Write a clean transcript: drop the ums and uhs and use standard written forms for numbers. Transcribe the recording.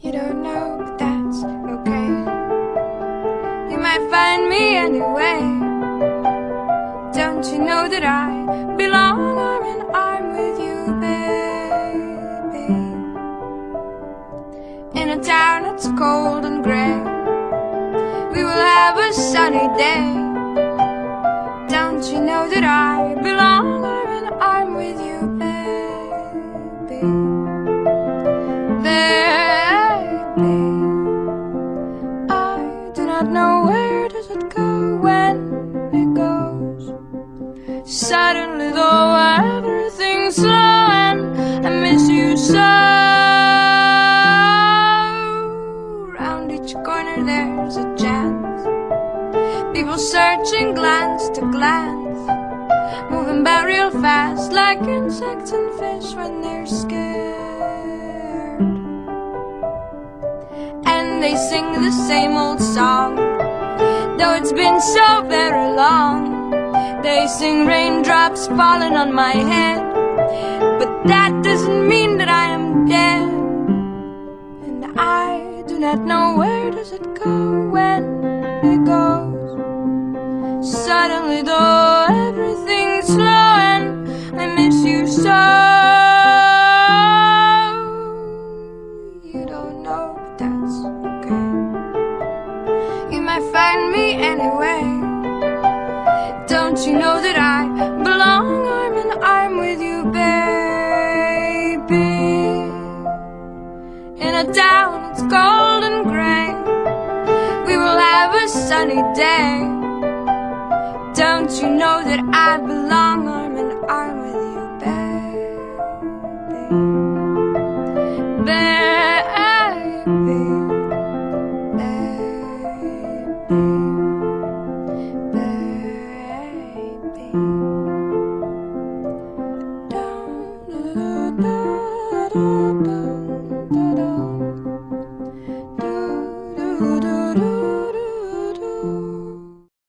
You don't know, but that's okay. You might find me anyway. Don't you know that I belong arm in arm with you, baby? In a town that's cold and grey, we will have a sunny day. Don't you know that I belong arm in arm with you, baby? Baby, I do not know where does it go when it goes. Suddenly though everything's slow and I miss you so. Round each corner there's a chance, people searching glance to glance, moving about real fast like insects and fish when they're scared. And they sing the same old song, though it's been so very long. They sing raindrops falling on my head, but that doesn't mean that I am dead. And I do not know where does it go when it goes. Suddenly though everything's slow and I miss you so. You don't know, but that's okay. You might find me anyway. Don't you know that I belong arm in arm with you, baby? In a town that's cold and grey, we will have a sunny day. Don't you know that I belong